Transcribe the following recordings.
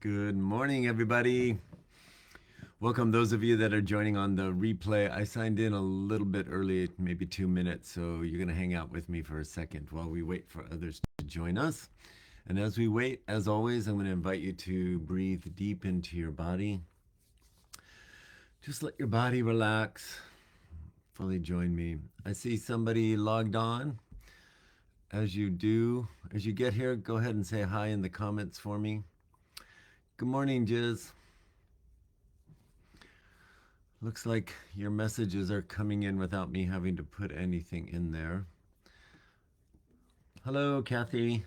Good morning, everybody. Welcome, those of you that are joining on the replay. I signed in a little bit early, maybe 2 minutes, so you're going to hang out with me for a second while we wait for others to join us. And as we wait, as always, I'm going to invite you to breathe deep into your body. Just let your body relax. Fully join me. I see somebody logged on. As you do, as you get here, go ahead and say hi in the comments for me. Good morning, Jiz. Looks like your messages are coming in without me having to put anything in there. Hello, Kathy.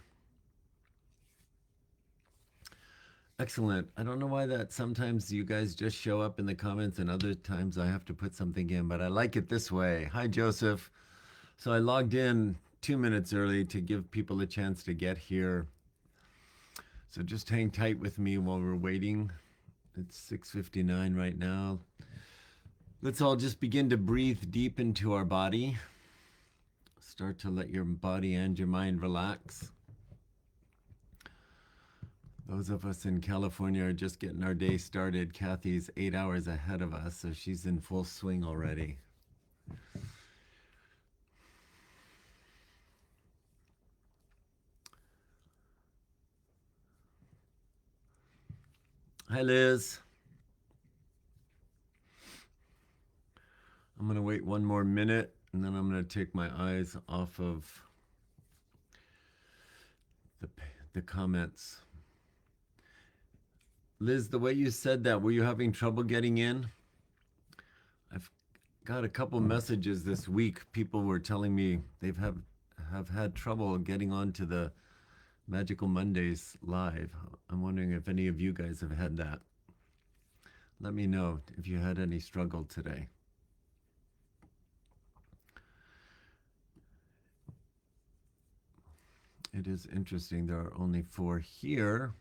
Excellent. I don't know why that sometimes you guys just show up in the comments and other times I have to put something in, but I like it this way. Hi, Joseph. So I logged in 2 minutes early to give people a chance to get here. So just hang tight with me while we're waiting. It's 6:59 right now. Let's all just begin to breathe deep into our body. Start to let your body and your mind relax. Those of us in California are just getting our day started. Kathy's 8 hours ahead of us, so she's in full swing already. Hi, Liz. I'm going to wait one more minute, and then I'm going to take my eyes off of the comments. Liz, the way you said that, were you having trouble getting in? I've got a couple messages this week. People were telling me they've have had trouble getting onto the Magical Mondays live. I'm wondering if any of you guys have had that. Let me know if you had any struggle today. It is interesting. There are only 4 here.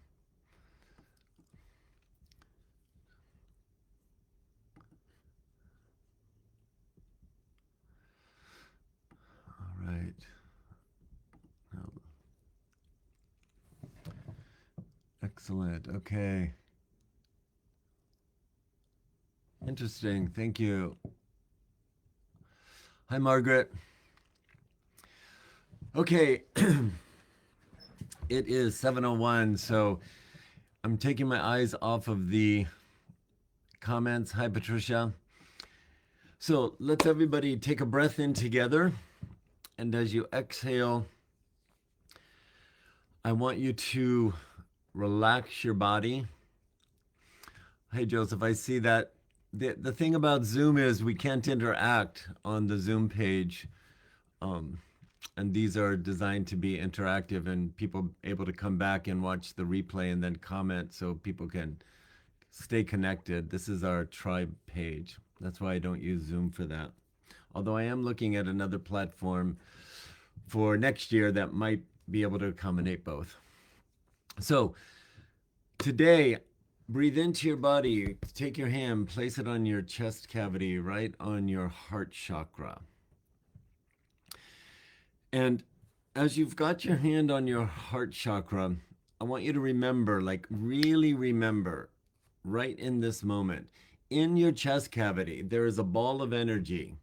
All right. Excellent. Okay. Interesting. Thank you. Hi, Margaret. Okay. It is 7:01, so I'm taking my eyes off of the comments. Hi, Patricia. So let's everybody take a breath in together. And as you exhale, I want you to relax your body. Hey, Joseph, I see that. The thing about Zoom is we can't interact on the Zoom page. And these are designed to be interactive and people able to come back and watch the replay and then comment so people can stay connected. This is our tribe page. That's why I don't use Zoom for that. Although I am looking at another platform for next year that might be able to accommodate both. So today, breathe into your body. Take your hand, place it on your chest cavity, right on your heart chakra. And as you've got your hand on your heart chakra, I want you to remember, like really remember, right in this moment, in your chest cavity, there is a ball of energy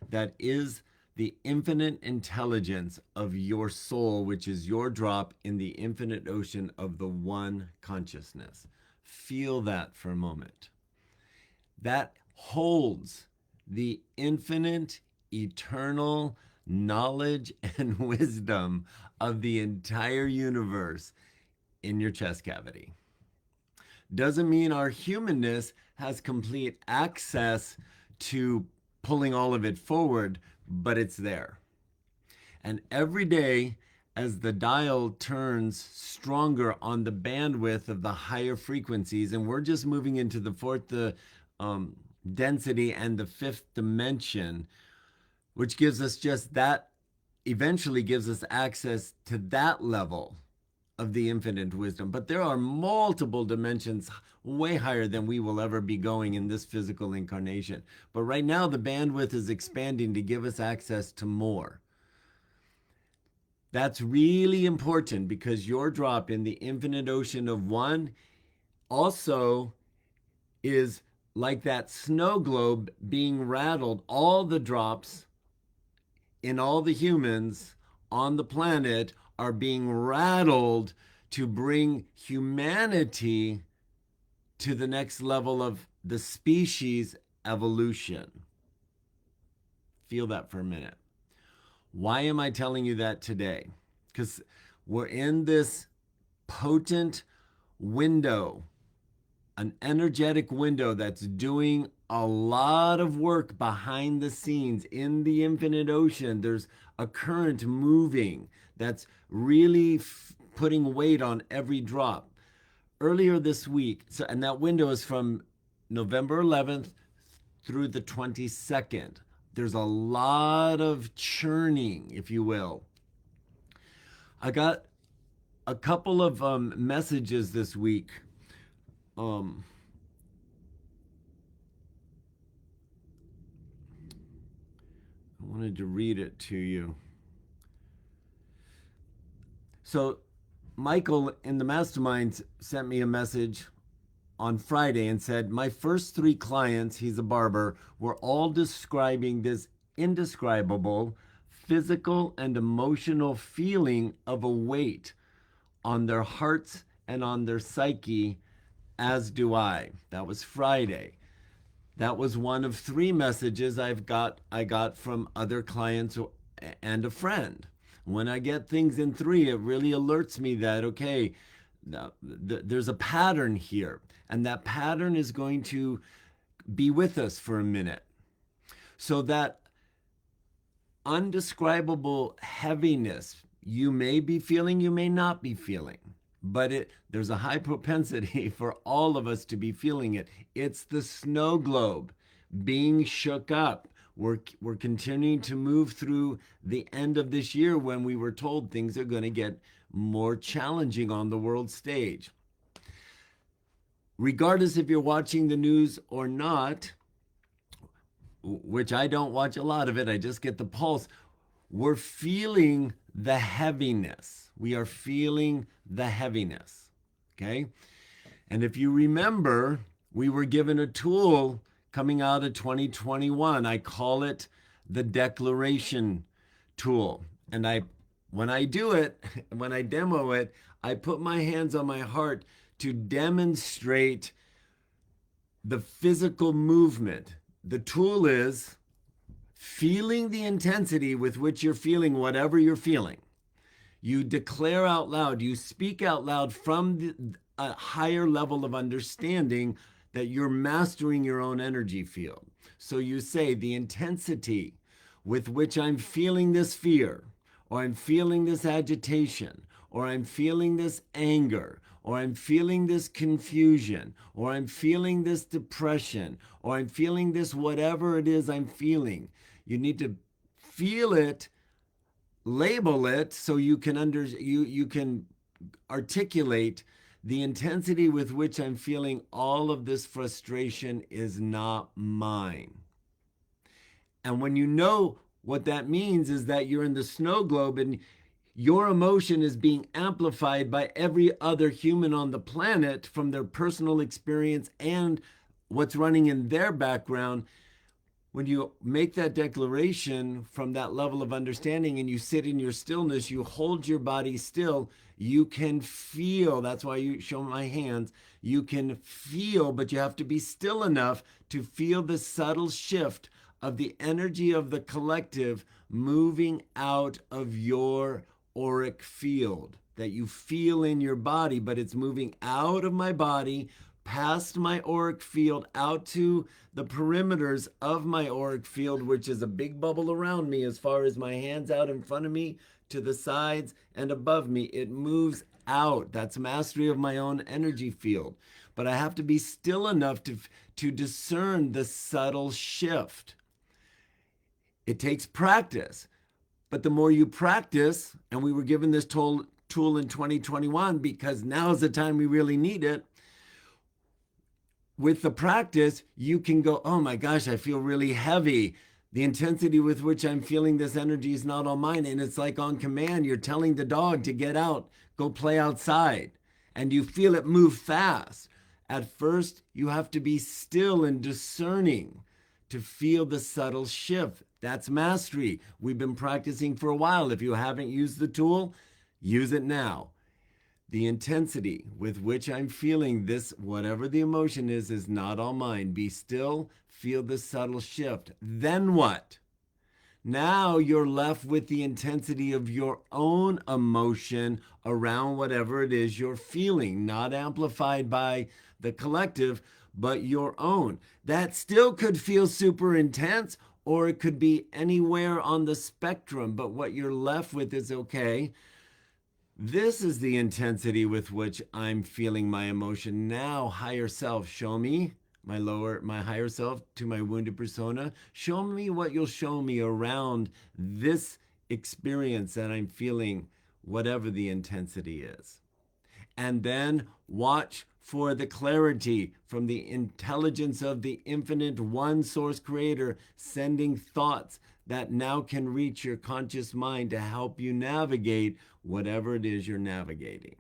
that is the infinite intelligence of your soul, which is your drop in the infinite ocean of the one consciousness. Feel that for a moment. That holds the infinite, eternal knowledge and wisdom of the entire universe in your chest cavity. Doesn't mean our humanness has complete access to pulling all of it forward, but it's there. And every day, as the dial turns stronger on the bandwidth of the higher frequencies, and we're just moving into the fourth density and the fifth dimension, which gives us just that, eventually gives us access to that level of the infinite wisdom. But there are multiple dimensions way higher than we will ever be going in this physical incarnation. But right now, the bandwidth is expanding to give us access to more. That's really important because your drop in the infinite ocean of one also is like that snow globe being rattled. All the drops in all the humans on the planet are being rattled to bring humanity to the next level of the species evolution. Feel that for a minute. Why am I telling you that today? Because we're in this potent window, an energetic window that's doing a lot of work behind the scenes in the infinite ocean. There's a current moving that's really putting weight on every drop. Earlier this week, and that window is from November 11th through the 22nd. There's a lot of churning, if you will. I got a couple of messages this week. I wanted to read it to you. So Michael in the masterminds sent me a message on Friday and said, my first 3 clients, he's a barber, were all describing this indescribable physical and emotional feeling of a weight on their hearts and on their psyche, as do I. That was Friday. That was one of 3 messages I got from other clients and a friend. When I get things in 3, it really alerts me that, okay, there's a pattern here, and that pattern is going to be with us for a minute. So that undescribable heaviness you may be feeling, you may not be feeling, but there's a high propensity for all of us to be feeling it. It's the snow globe being shook up. We're continuing to move through the end of this year when we were told things are going to get more challenging on the world stage. Regardless if you're watching the news or not, which I don't watch a lot of it, I just get the pulse, we're feeling the heaviness. We are feeling the heaviness, okay? And if you remember, we were given a tool coming out of 2021. I call it the declaration tool. And when I do it, when I demo it, I put my hands on my heart to demonstrate the physical movement. The tool is feeling the intensity with which you're feeling whatever you're feeling. You declare out loud, you speak out loud from a higher level of understanding that you're mastering your own energy field. So you say the intensity with which I'm feeling this fear, or I'm feeling this agitation, or I'm feeling this anger, or I'm feeling this confusion, or I'm feeling this depression, or I'm feeling this whatever it is I'm feeling. You need to feel it, label it, so you can you can articulate the intensity with which I'm feeling all of this frustration is not mine. And when you know what that means is that you're in the snow globe and your emotion is being amplified by every other human on the planet from their personal experience and what's running in their background. When you make that declaration from that level of understanding and you sit in your stillness, you hold your body still, you can feel. That's why you show my hands. You can feel, but you have to be still enough to feel the subtle shift of the energy of the collective moving out of your auric field that you feel in your body, but it's moving out of my body, past my auric field, out to the perimeters of my auric field, which is a big bubble around me as far as my hands out in front of me, to the sides and above me. It moves out. That's mastery of my own energy field. But I have to be still enough to discern the subtle shift. It takes practice. But the more you practice, and we were given this tool in 2021 because now is the time we really need it. With the practice, you can go, oh my gosh, I feel really heavy. The intensity with which I'm feeling this energy is not all mine. And it's like on command, you're telling the dog to get out, go play outside. And you feel it move fast. At first, you have to be still and discerning to feel the subtle shift. That's mastery. We've been practicing for a while. If you haven't used the tool, use it now. The intensity with which I'm feeling this, whatever the emotion is not all mine. Be still, feel the subtle shift. Then what? Now you're left with the intensity of your own emotion around whatever it is you're feeling, not amplified by the collective, but your own. That still could feel super intense, or it could be anywhere on the spectrum. But what you're left with is, okay, this is the intensity with which I'm feeling my emotion. Now, higher self, show me my higher self, to my wounded persona. Show me what you'll show me around this experience that I'm feeling, whatever the intensity is. And then watch for the clarity from the intelligence of the infinite one source creator, sending thoughts that now can reach your conscious mind to help you navigate whatever it is you're navigating.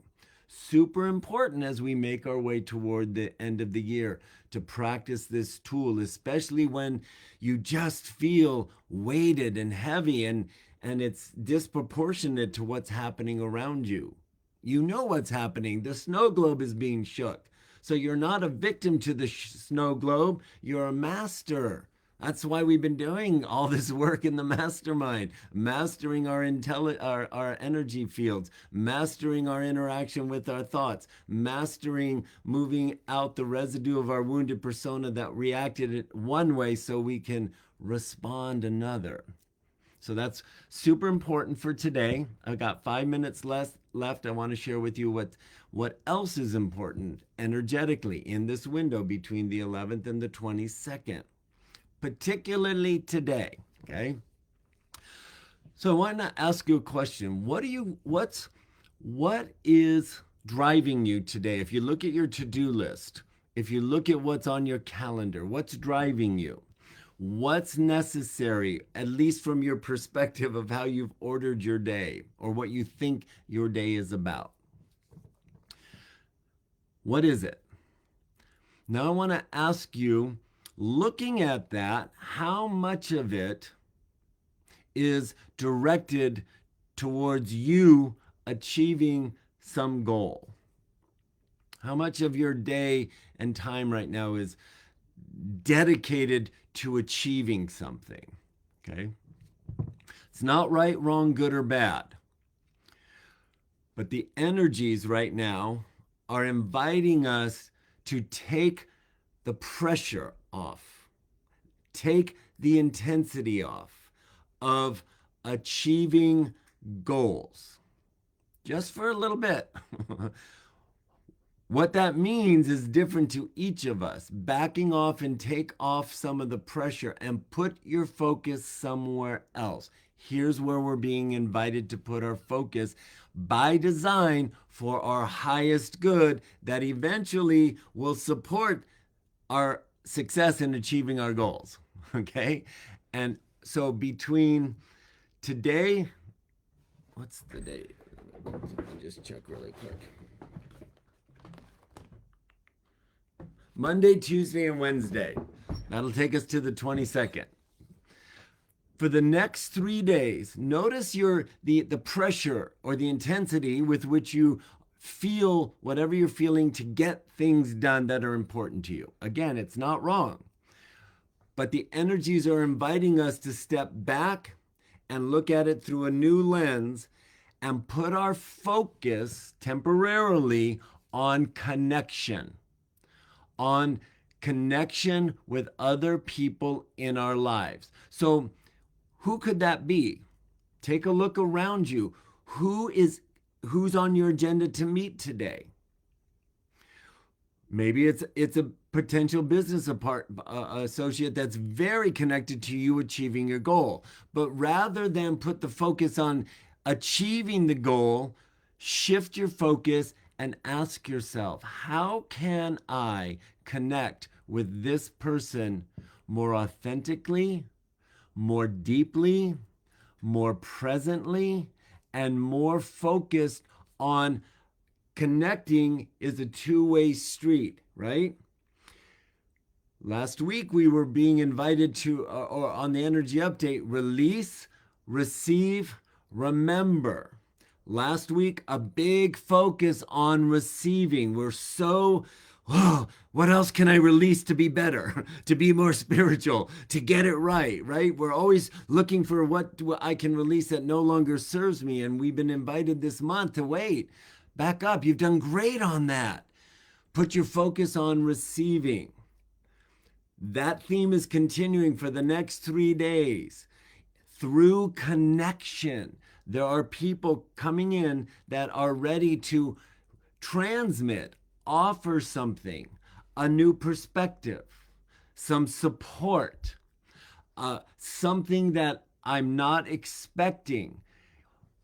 Super important as we make our way toward the end of the year to practice this tool, especially when you just feel weighted and heavy and it's disproportionate to what's happening around you. You know what's happening. The snow globe is being shook. So you're not a victim to the snow globe, you're a master. That's why we've been doing all this work in the mastermind, mastering our energy fields, mastering our interaction with our thoughts, mastering moving out the residue of our wounded persona that reacted one way so we can respond another. So that's super important for today. I've got 5 minutes left. I want to share with you what else is important energetically in this window between the 11th and the 22nd. Particularly today, okay? So I want to ask you a question. What is driving you today? If you look at your to-do list, if you look at what's on your calendar, what's driving you? What's necessary, at least from your perspective of how you've ordered your day or what you think your day is about? What is it? Now I want to ask you, looking at that, how much of it is directed towards you achieving some goal? How much of your day and time right now is dedicated to achieving something? Okay? It's not right, wrong, good, or bad. But the energies right now are inviting us to take the pressure off, take the intensity off of achieving goals just for a little bit. What that means is different to each of us. Backing off and take off some of the pressure and put your focus somewhere else. Here's where we're being invited to put our focus by design for our highest good that eventually will support our success in achieving our goals. Okay? And so between today, what's the date? I'll just check really quick. Monday, Tuesday, and Wednesday. That'll take us to the 22nd. For the next 3 days, notice the pressure or the intensity with which you feel whatever you're feeling to get things done that are important to you. Again, it's not wrong. But the energies are inviting us to step back and look at it through a new lens and put our focus temporarily on connection. On connection with other people in our lives. So who could that be? Take a look around you. Who's on your agenda to meet today? Maybe it's a potential business associate that's very connected to you achieving your goal. But rather than put the focus on achieving the goal, shift your focus and ask yourself, how can I connect with this person more authentically, more deeply, more presently, and more focused on connecting is a two-way street. right? Last week, we were being invited to, or on the energy update, release, receive, remember. Last week, a big focus on receiving. We're so, oh, what else can I release to be better, to be more spiritual, to get it right, right? We're always looking for what I can release that no longer serves me. And we've been invited this month to wait, back up. You've done great on that. Put your focus on receiving. That theme is continuing for the next 3 days. Through connection, there are people coming in that are ready to transmit, offer something, a new perspective, some support, something that I'm not expecting.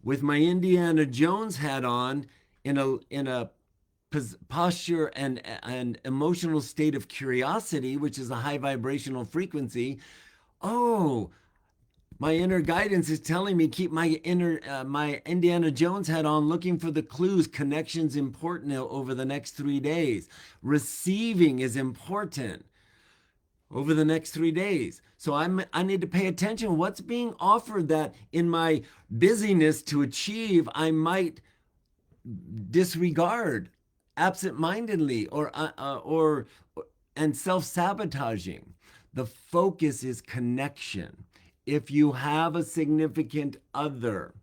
With my Indiana Jones hat on, in a posture and emotional state of curiosity, which is a high vibrational frequency. Oh, my inner guidance is telling me keep my my Indiana Jones hat on, looking for the clues. Connection's important over the next 3 days. Receiving is important over the next 3 days. So I need to pay attention. What's being offered that in my busyness to achieve, I might disregard absent-mindedly or and self-sabotaging. The focus is connection. If you have a significant other,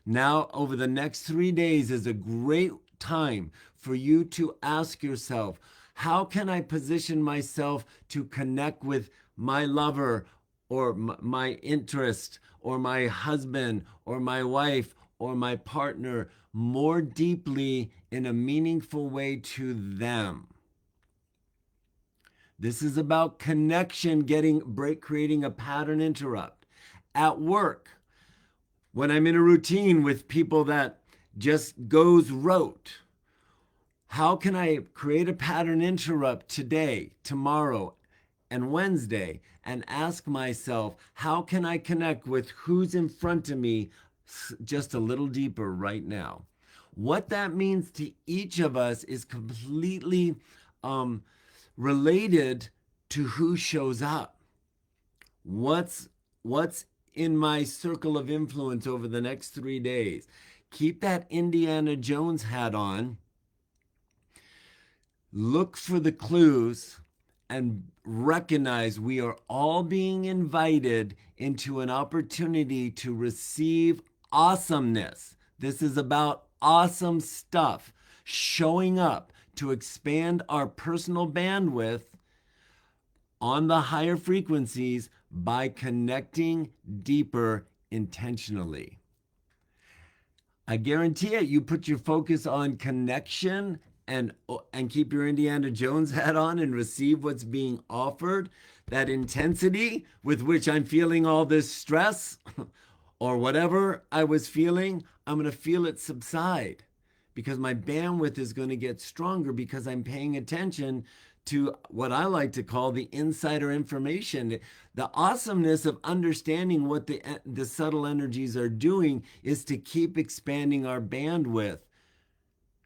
now over the next 3 days is a great time for you to ask yourself, how can I position myself to connect with my lover or my interest or my husband or my wife or my partner more deeply in a meaningful way to them? This is about connection, creating a pattern interrupt. At work, when I'm in a routine with people that just goes rote, how can I create a pattern interrupt today, tomorrow, and Wednesday, and ask myself, how can I connect with who's in front of me just a little deeper right now? What that means to each of us is completely related to who shows up. What's in my circle of influence over the next 3 days? Keep that Indiana Jones hat on. Look for the clues and recognize we are all being invited into an opportunity to receive awesomeness. This is about awesome stuff showing up to expand our personal bandwidth on the higher frequencies by connecting deeper intentionally. I guarantee it, you put your focus on connection and keep your Indiana Jones hat on and receive what's being offered, that intensity with which I'm feeling all this stress or whatever I was feeling, I'm going to feel it subside because my bandwidth is going to get stronger because I'm paying attention to what I like to call the insider information. The awesomeness of understanding what the subtle energies are doing is to keep expanding our bandwidth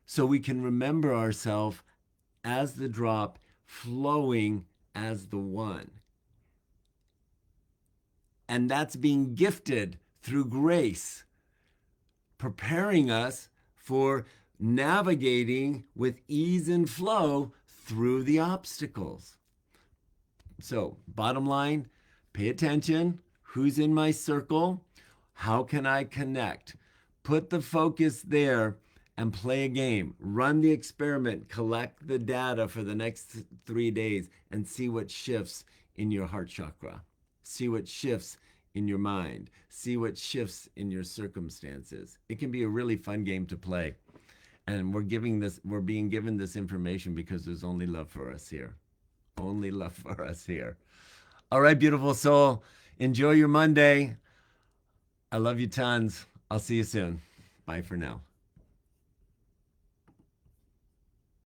so we can remember ourselves as the drop, flowing as the one. And that's being gifted through grace, preparing us for navigating with ease and flow through the obstacles. So, bottom line, pay attention. Who's in my circle? How can I connect? Put the focus there and play a game. Run the experiment. Collect the data for the next 3 days and see what shifts in your heart chakra. See what shifts in your mind. See what shifts in your circumstances. It can be a really fun game to play. And we're being given this information because there's only love for us here. Only love for us here. All right, beautiful soul. Enjoy your Monday. I love you tons. I'll see you soon. Bye for now.